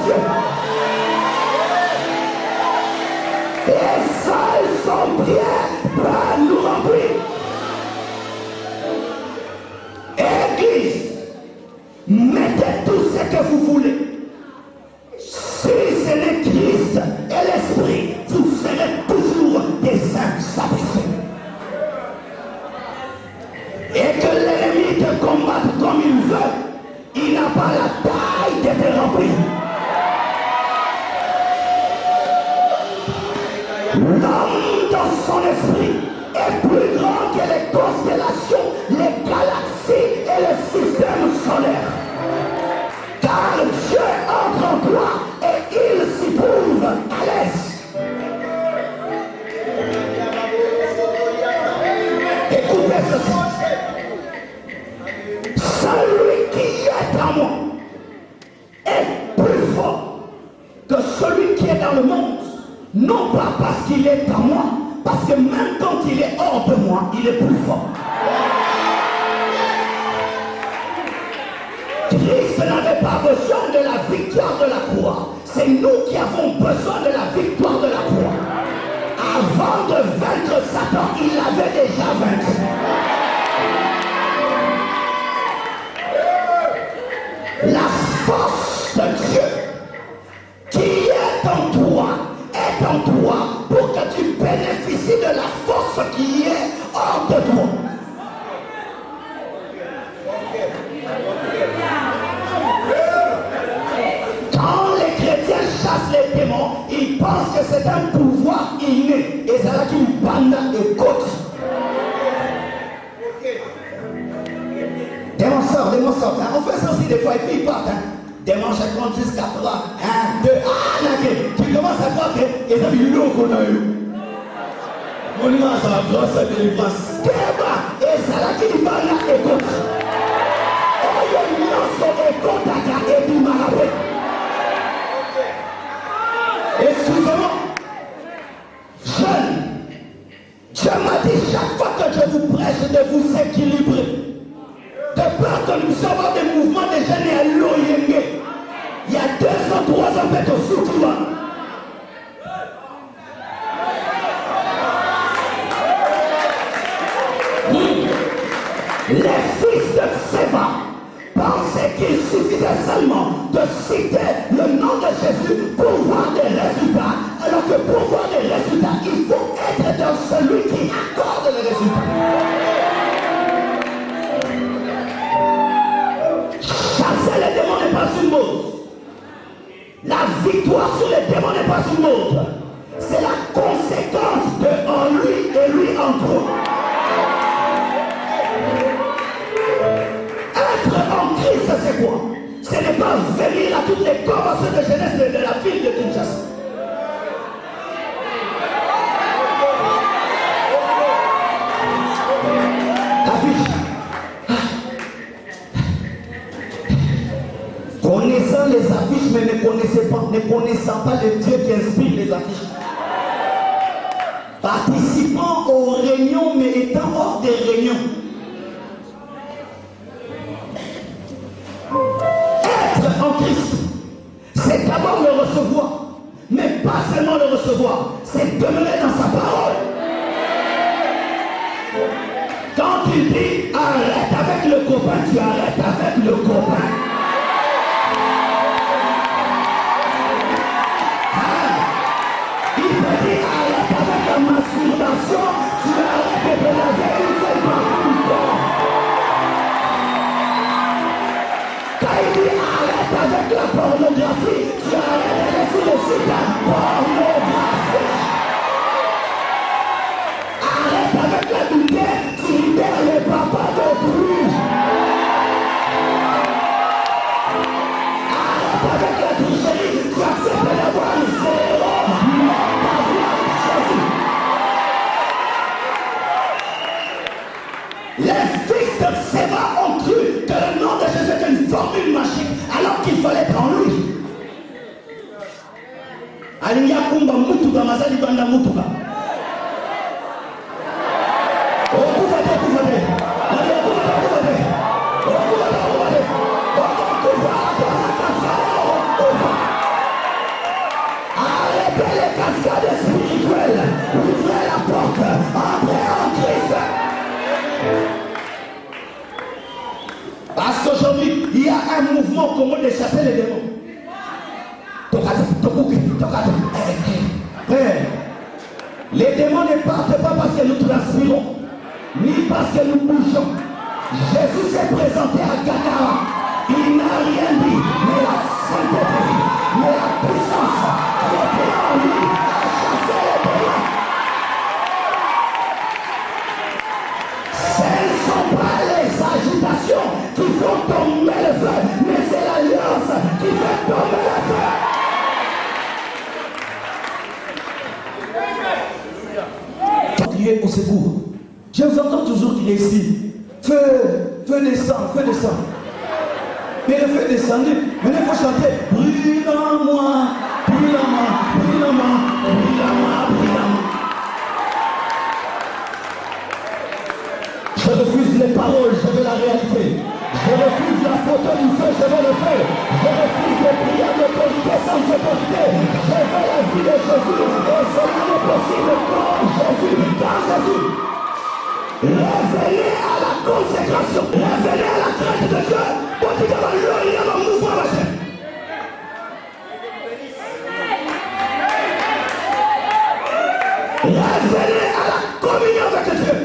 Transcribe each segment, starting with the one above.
Dieu. Et seul son prière va nous remplir. Église, mettez tout ce que vous voulez. Si c'est le Christ et l'Esprit, vous serez toujours des insuffisables. Et que l'ennemi te combatte comme il veut, il n'a pas la taille de te remplir. L'homme dans son esprit est plus grand que les constellations, les galaxies et le système solaire. Car Dieu entre en toi et il s'y trouve à l'aise. Écoutez ceci. Celui qui est en moi est plus fort que celui qui est dans le monde. Non pas parce qu'il est en moi, parce que même quand il est hors de moi, il est plus fort. Christ n'avait pas besoin de la victoire de la croix. C'est nous qui avons besoin de la victoire de la croix. Avant de vaincre Satan, il l'avait déjà vaincu. La force de Dieu qui est en toi pour que tu bénéficies de la force qui est hors de toi. Quand les chrétiens chassent les démons, ils pensent que c'est un pouvoir inné. Et c'est là qu'ils bandent et côte. Démon sort. On fait ça aussi des fois et puis ils partent. Démon, je compte jusqu'à 3, 1, 2, tu commences à croire que les amis l'eau qu'on a eu. On y va à la grosse délivrance. Et ça là qui va là et côte. Oh, il y a une lance et côte à et du marabé. Excusez-moi, jeune, Dieu m'a dit chaque fois que je vous prêche de vous équilibrer. De peur que nous avons des mouvements de jeunes et à l'OING. Il y a 2 ans, 3 ans, peut-être au Soutoua. Les fils de Séba pensaient qu'il suffisait seulement de citer le nom de Jésus pour voir des résultats. Alors que pour voir des résultats, il faut être dans celui qui accorde les résultats. Chasser les démons n'est pas une mode. La victoire sur les démons n'est pas une mode. C'est la conséquence de en lui et lui en toi. Être en Christ, c'est quoi? Ce n'est pas venir à toutes les conventions de jeunesse de la ville de Kinshasa. Connaissant les affiches, mais ne connaissant pas le Dieu qui inspire les affiches. Participant aux réunions, mais étant hors des réunions. Être en Christ, c'est d'abord le recevoir. Mais pas seulement le recevoir, c'est demeurer dans sa parole. Quand il dit arrête avec le copain, tu arrêtes avec le copain. Masturbation, tu vas arrêter de la veille seulement tout le temps. Quand il dit arrête avec la pornographie, tu arrêtes avec le site pornographique. Arrête avec la lumière, tu libères les papas de bruit. Arrête avec la tricherie, tu acceptes d'avoir le zéro. Les fils de Séba ont cru que le nom de Jésus était une formule magique alors qu'il fallait être en lui. Alinga kumba mutuga mazali banda mutuga. un mouvement commun de chasser les démons. Les démons ne partent pas parce que nous transpirons, ni parce que nous bougeons. Jésus s'est présenté à Gadara. Il n'a rien dit, mais la sainteté, mais la puissance qui était en lui a chassé les démons. Ce ne sont pas les agitations qui font tomber le feu, mais c'est l'alliance qui fait tomber le feu. Crier au secours. Je vous entends toujours crier ici. Feu, feu descend, feu descend. Mais le feu descend. Venez, il faut chanter. Brûle en moi, brûle en moi, brûle en moi, brûle en moi, brûle en moi. Je refuse les paroles, je veux la réalité. Je refuse la photo du feu, je veux le feu. Je refuse les prières d'autorité sans autorité. Je veux la vie de Jésus. Et cela n'est possible qu'en Jésus, dans Jésus. Revenez à la consécration. Revenez à la crainte de Dieu. Revenez à la communion avec Dieu.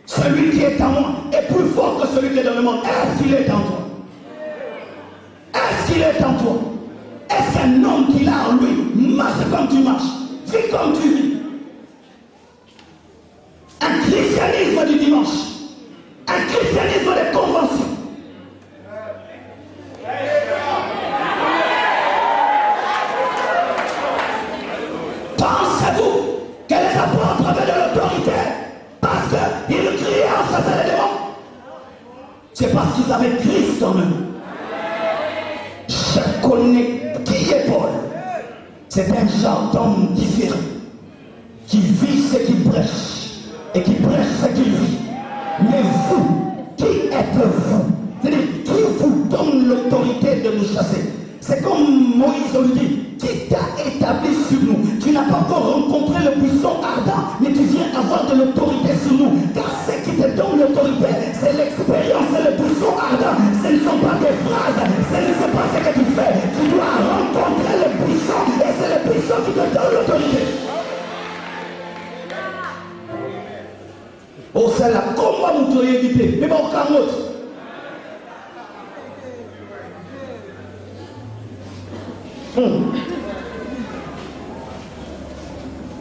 Celui qui est en moi est plus fort que celui qui est dans le monde. Est-ce qu'il est en toi? Est-ce qu'il est en toi? Est-ce qu'un homme qu'il a en lui marche comme tu marches, vit comme tu vis? Un christianisme du dimanche, un christianisme de convention. Pensez-vous que les apôtres avaient de l'autorité parce qu'ils criaient en chassant les démons? C'est parce qu'ils avaient Christ en eux. Je connais qui est Paul. C'est un genre d'homme différent qui vit ce qu'il prêche et qui prêche ce qu'il vit. Mais vous, qui êtes-vous? C'est-à-dire, qui vous donne l'autorité de nous chasser? C'est comme Moïse lui dit, qui t'a établi sur nous? Tu n'as pas encore rencontré le buisson ardent, mais tu viens avoir de l'autorité sur nous. Car ce qui te donne l'autorité, c'est l'expérience, c'est le buisson ardent. Ce ne sont pas des phrases, ce ne c'est pas ce que tu fais. Tu dois rencontrer le buisson, et c'est le buisson qui te donne l'autorité. Oh, c'est là, comment vous t'auriez évité? Mais bon, aucun autre.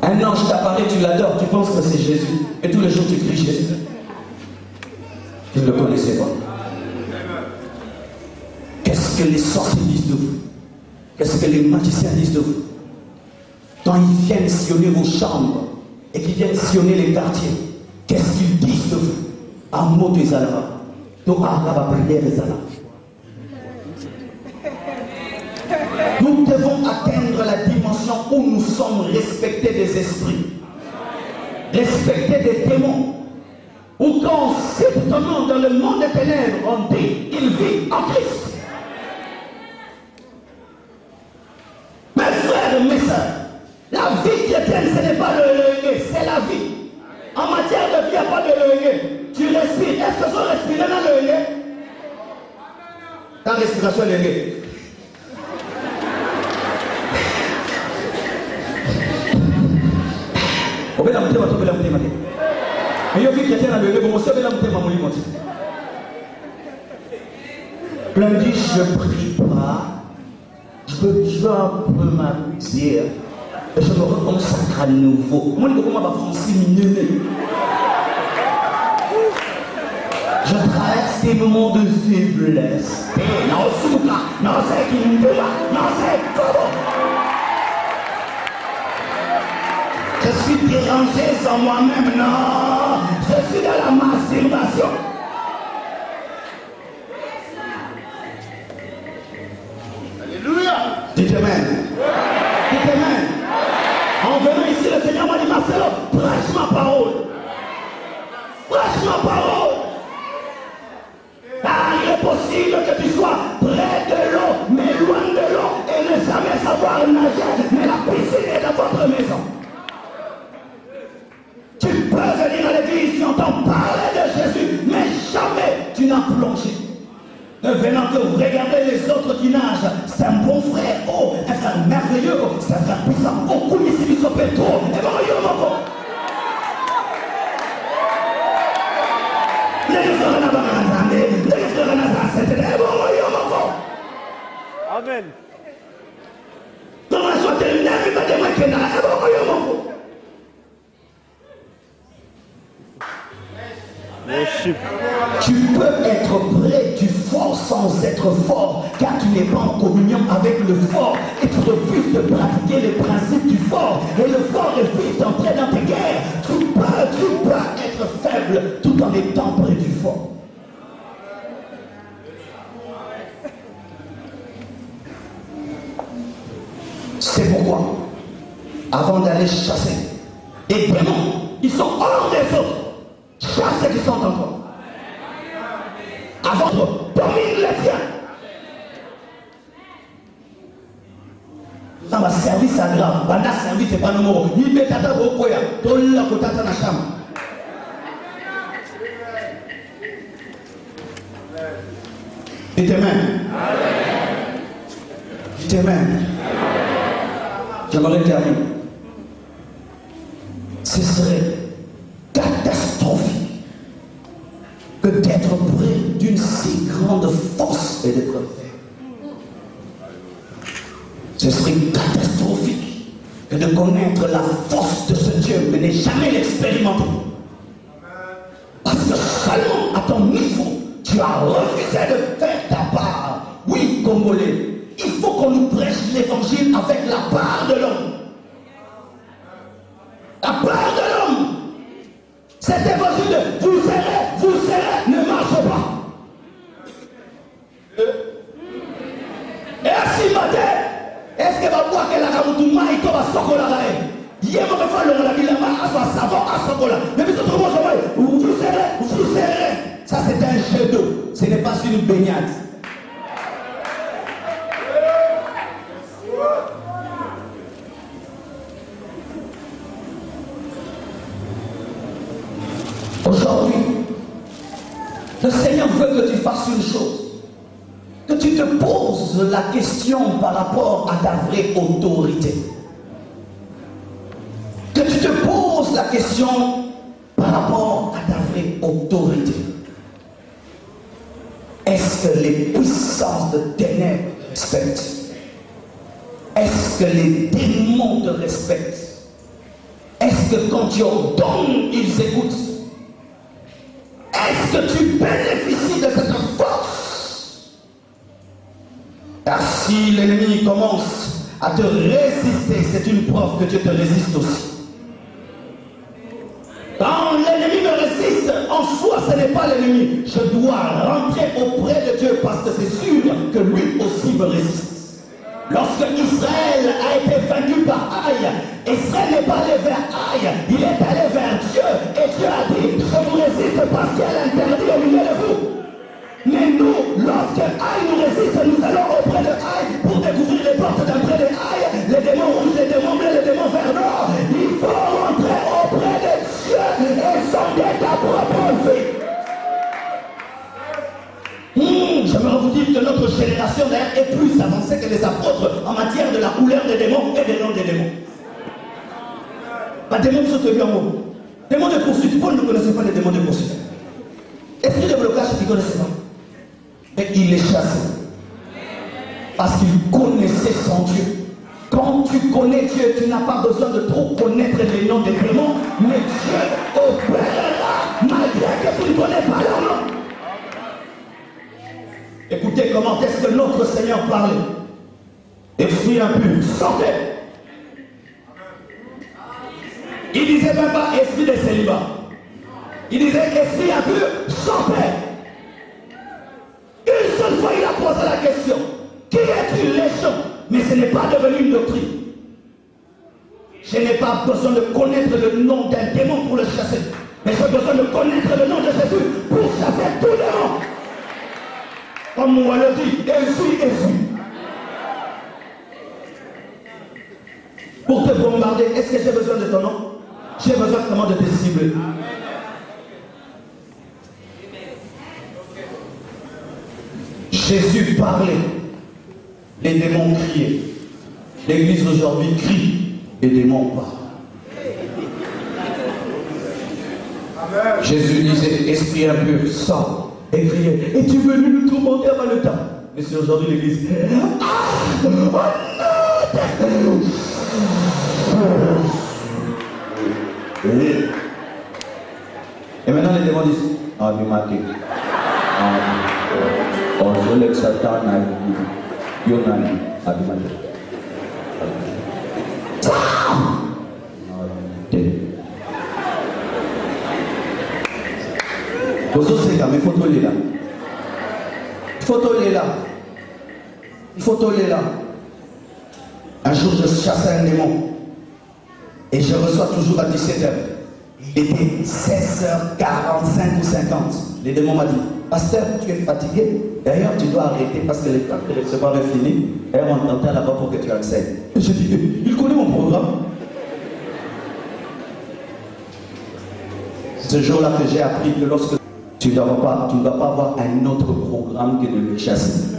Un ange t'apparaît, tu l'adores, tu penses que c'est Jésus. Et tous les jours tu cries Jésus. Tu ne le connaissais pas. Qu'est-ce que les sorciers disent de vous? Qu'est-ce que les magiciens disent de vous? Quand ils viennent sillonner vos chambres et qu'ils viennent sillonner les quartiers, qu'est-ce qu'ils disent de vous? Amo de Zalava. Nous devons atteindre la dimension où nous sommes respectés des esprits, respectés des démons. Ou quand on cite ton nom dans le monde des ténèbres, on dit il vit en Christ. Mes frères, mes soeurs, la vie chrétienne, ce n'est pas le legué, c'est la vie. En matière de vie, il n'y a pas de legué. Tu respires. Est-ce que tu respires dans le legué? Ta respiration est legué. Plein dit, je prie pas, je veux un peu m'amuser, et je me reconsacre à nouveau. Moi, je traverse des moments de faiblesse. Non, c'est qui me débat, non, c'est comment. Je suis dérangé sans moi-même, non. Je suis dans la masturbation. Alléluia. Dites Amen. Dites Amen. En venant ici, le Seigneur m'a dit, Marcelo, prêche ma parole. Prêche ma parole. Ah, il est possible que tu sois près de l'eau, mais loin de l'eau, et ne jamais savoir nager. Mais la piscine est dans votre maison. Tu peux venir à l'église, tu entends parler de Jésus, mais jamais tu n'as plongé. Ne que vous regardez les autres qui nagent, c'est un bon frère, oh, un frère merveilleux, c'est un frère puissant, beaucoup ici, ils sont trop, et bon, yo, mon frère. Amen. Tu peux être prêt du fort sans être fort, car tu n'es pas en communion avec le fort et tu refuses de pratiquer les principes du fort. Et le fort refuse d'entrer dans tes guerres. Tu peux être faible tout en étant près du fort. C'est pourquoi, avant d'aller chasser, les démons, ils sont hors des autres. Chasse ceux qui sont en toi. Avant de dominer les tiens. Ça va service à grave. Banda service c'est pas le mot. Ni betata bokoya. Tolla kotata na shama. Dites Amen. Dites Amen. J'aimerais terminer. Ce serait catastrophique que d'être près d'une si grande force et d'être faible. Ce serait catastrophique que de connaître la force de ce Dieu mais ne jamais l'expérimenter. Parce que seulement à ton niveau, tu as refusé de faire ta part. Oui, Congolais, il faut qu'on nous prêche l'évangile avec la part de l'homme. La part de l'homme. Cet évangile de vous serrez, ne marche pas. Et ainsi matin, est-ce que va voir que la Kamoutuma est comme à Sokola là? Hier, on va faire la ville là-bas, à savon, à Sokola. Mais vous autres, vous serrez. Ça, c'est un jet d'eau. Ce n'est pas une baignade. Aujourd'hui, le Seigneur veut que tu fasses une chose. Que tu te poses la question par rapport à ta vraie autorité. Que tu te poses la question par rapport à ta vraie autorité. Est-ce que les puissances de ténèbres te respectent? Est-ce que les démons te respectent? Est-ce que quand tu ordonnes, ils écoutent? Est-ce que tu bénéficies de cette force? Car si l'ennemi commence à te résister, c'est une preuve que Dieu te résiste aussi. Quand l'ennemi me résiste, en soi, ce n'est pas l'ennemi. Je dois rentrer auprès de Dieu parce que c'est sûr que lui aussi me résiste. Lorsque Israël a été vaincu par Aïe, Israël n'est pas allé vers Aïe, il est allé vers Dieu. Et Dieu a dit, je vous résiste parce qu'il y a l'interdit au milieu de vous. Mais nous, lorsque Aïe nous résiste, nous allons auprès de Aïe pour découvrir les portes d'entrée de Aïe, les démons rouges, les démons bleus, les démons verts noirs. Il faut rentrer auprès de Dieu et sonder ta propre vie. J'aimerais vous dire que notre génération d'ailleurs est plus avancée que les apôtres en matière de la couleur des démons et des noms des démons. Pas démons sont tenus en mots. Démons de poursuite, Paul ne connaissait pas les démons de poursuite. Esprit de blocage, il ne connaissait pas. Mais il les chassait. Parce qu'il connaissait son Dieu. Quand tu connais Dieu, tu n'as pas besoin de trop connaître les noms des démons, mais Dieu opérera malgré que tu ne connais pas leur nom. Écoutez comment est-ce que notre Seigneur parlait. Esprit impur, sortez. Il disait même pas esprit de célibat. Il disait esprit impur, sortez. Une seule fois il a posé la question. Qui est-il les gens? Mais ce n'est pas devenu une doctrine. Je n'ai pas besoin de connaître le nom d'un démon pour le chasser. Mais j'ai besoin de connaître le nom de Jésus pour chasser tout démon. Comme on le dit, Jésus. Pour te bombarder, est-ce que j'ai besoin de ton nom? J'ai besoin vraiment de te cibler. Jésus parlait, les démons criaient. L'église aujourd'hui crie, les démons parlent. Jésus disait, esprit impur, sors, et criait, es-tu venu nous tourmenter avant le temps? Mais c'est aujourd'hui l'église. Et maintenant les démons disent, ah, mais maté. Oh, je l'ai Satan a dit, Yonan a demandé. Mais photo les là. Photo les là. Photo les là. Un jour je chassais un démon. Et je reçois toujours à 17h. Il était 16h45 ou 50. Les démons m'ont dit, pasteur, tu es fatigué. D'ailleurs, tu dois arrêter parce que le temps de recevoir est fini. Et on t'entend là-bas pour que tu accèdes. Et je dis, il connaît mon programme. Ce jour-là que j'ai appris que lorsque tu ne dois pas avoir un autre programme que de le chasser.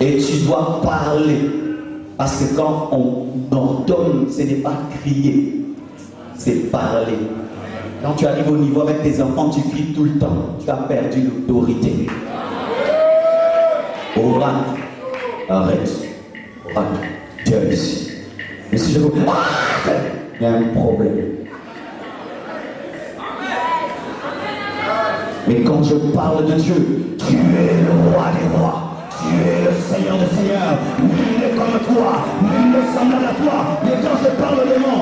Et tu dois parler. Parce que quand on ordonne, ce n'est pas crier, c'est parler. Quand tu arrives au niveau avec tes enfants, tu cries tout le temps. Tu as perdu l'autorité. Oran, arrête. Oran, tu es ici. Mais si je vous... il y a un problème. Mais quand je parle de Dieu, tu es le roi des rois. Tu es le Seigneur des seigneurs. Nul n'est comme toi. Nul ne semble à toi. Mais quand je parle de démon,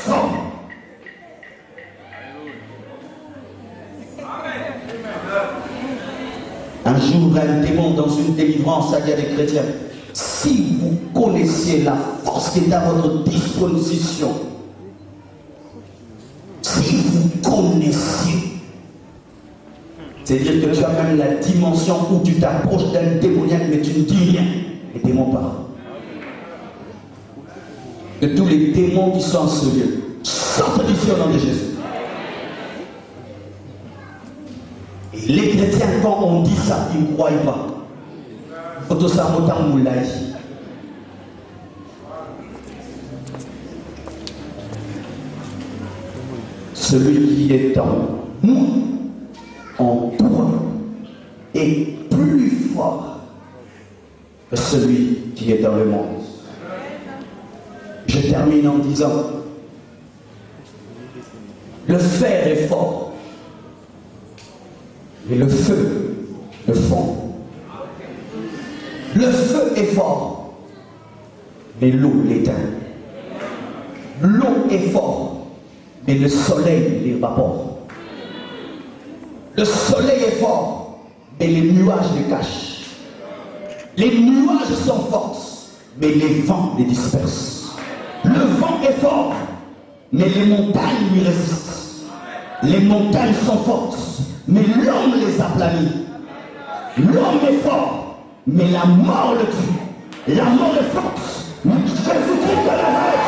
sors. Un jour, un démon dans une délivrance a dit à des chrétiens, si vous connaissiez la force qui est à votre disposition, si vous connaissiez, c'est-à-dire que tu as même la dimension où tu t'approches d'un démoniaque mais tu ne dis rien, les démons parlent. Que tous les démons qui sont en ce lieu sortent d'ici au nom de Jésus. Et les chrétiens, quand on dit ça, ils ne croient pas. Photo Samotan Moulaï. Celui qui est en moi, en toi, est plus fort que celui qui est dans le monde. Je termine en disant, le fer est fort, mais le feu le fond. Le feu est fort, mais l'eau l'éteint. L'eau est forte, mais le soleil l'évapore. Le soleil est fort, mais les nuages les cachent. Les nuages sont forts, mais les vents les dispersent. Le vent est fort, mais les montagnes lui résistent. Les montagnes sont fortes, mais l'homme les aplanit. L'homme est fort, mais la mort le tue. La mort est forte, mais Jésus-Christ de Nazareth